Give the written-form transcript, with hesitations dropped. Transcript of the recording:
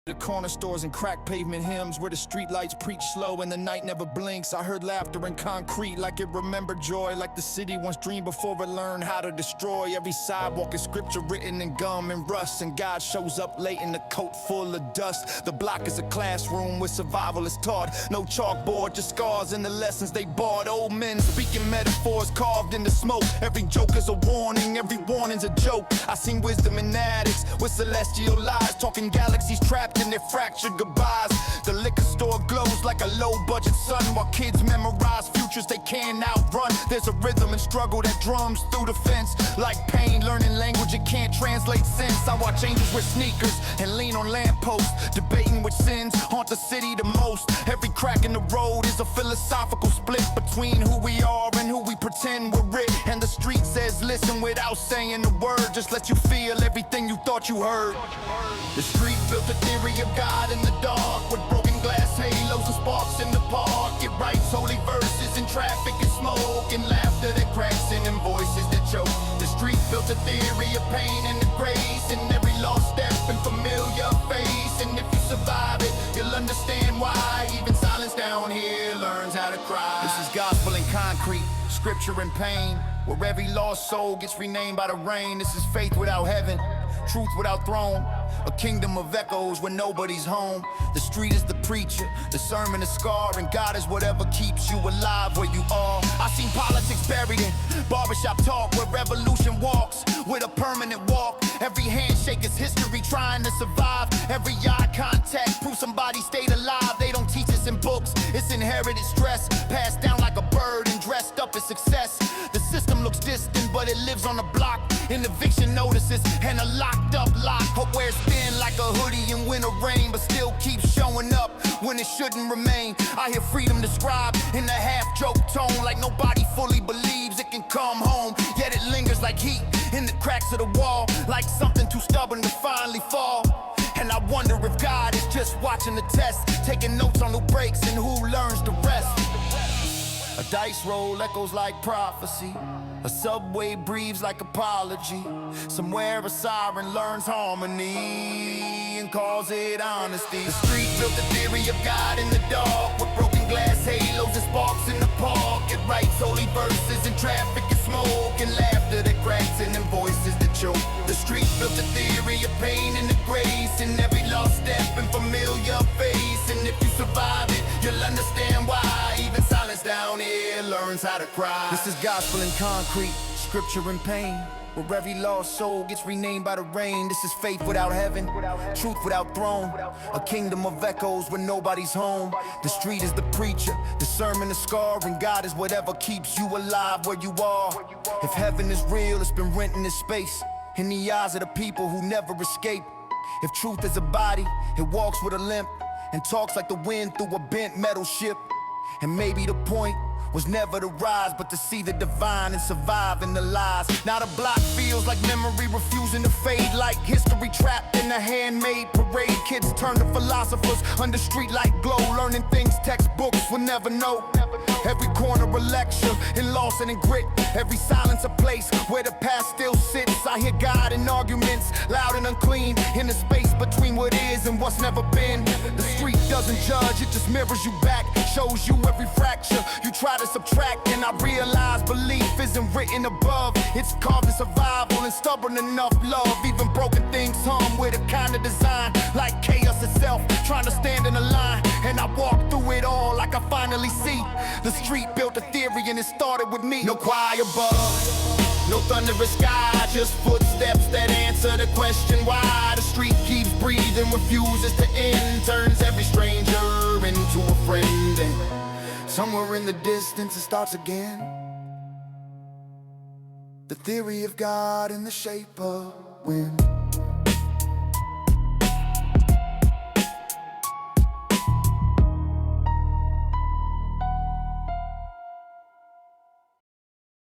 The corner stores and crack pavement hymns where the streetlights preach slow and the night never blinks. I heard laughter in concrete like it remembered joy, like the city once dreamed before it learned how to destroy. Every sidewalk is scripture written in gum and rust, and God shows up late in a coat full of dust. The block is a classroom where survival is taught. No chalkboard, just scars and the lessons they bought. Old men speaking metaphors carved in the smoke. Every joke is a warning, every warning's a joke. I seen wisdom in addicts with celestial lies, talking galaxies trapped in their fractured goodbyes. The liquor store glows like a low-budget sun, while kids memorize futures they can't outrun. There's a rhythm and struggle that drums through the fence. Like pain, learning language it can't translate sense. I watch angels wear sneakers and lean on lampposts, debating which sins haunt the city the most. Every crack in the road is a philosophical split between who we are and who we pretend we're rich. And the street says listen without saying a word, just let you feel everything you thought you heard. The street built a theory of God in the dark, with broken glass halos and sparks in the park. It writes holy verses in traffic and smoke, and laughter that cracks in and voices that choke. The street built a theory of pain and the grace, in every lost step and familiar face. And if you survive it, you'll understand why even silence down here learns how to cry. This is gospel in concrete, scripture in pain, where every lost soul gets renamed by the rain. This is faith without heaven, truth without throne, a kingdom of echoes where nobody's home. The street is the preacher, the sermon is scar, and God is whatever keeps you alive where you are. I seen politics buried in barbershop talk, where revolution walks with a permanent walk. Every handshake is history trying to survive. Every eye contact proves somebody stayed alive. They don't teach us in books, it's inherited stress, passed down like a bird and dressed up as success. The system looks distant, but it lives on the block, in eviction notices and a locked up lock. Hope wears thin like a hoodie in winter rain, but still keeps showing up when it shouldn't remain. I hear freedom described in a half-joke tone, like nobody fully believes it can come home. Yet it lingers like heat in the cracks of the wall, like something too stubborn to finally fall. And I wonder if God is just watching the test, taking notes on who breaks and who learns the rest. A dice roll echoes like prophecy, a subway breathes like apology. Somewhere a siren learns harmony and calls it honesty. The street built the theory of God in the dark, with broken glass halos and sparks in the park. It writes holy verses in traffic and smoke, and laughter that cracks in and voices that choke. The street built the theory of pain and the grace, in every lost step and familiar face. And if you survive it, you'll understand why even silence down here learns how to cry. This is gospel in concrete, scripture in pain, where every lost soul gets renamed by the rain. This is faith without heaven, truth without throne, a kingdom of echoes where nobody's home. The street is the preacher, the sermon the scar, and God is whatever keeps you alive where you are. If heaven is real, it's been renting this space in the eyes of the people who never escape. If truth is a body, it walks with a limp and talks like the wind through a bent metal ship. And maybe the point was never to rise, but to see the divine and survive in the lies. Now the block feels like memory refusing to fade, like history trapped in a handmade parade. Kids turn to philosophers under streetlight glow, learning things textbooks will never know. Every corner a lecture in loss and in grit, every silence a place where the past still sits. I hear God in arguments, loud and unclean, in the space between what is and what's never been. The street doesn't judge, it just mirrors you back, shows you every fracture you try to subtract. And I realize belief isn't written above, it's carved in survival and stubborn enough love. Even broken things hum with a kind of design, like chaos itself trying to stand in a line. And I walk through it all like I finally see the street built a theory and it started with me. No choir above, no thunderous sky, just footsteps that answer the question why. The street keeps breathing, refuses to end, turns every stranger into a friend. And somewhere in the distance it starts again. The theory of God in the shape of wind.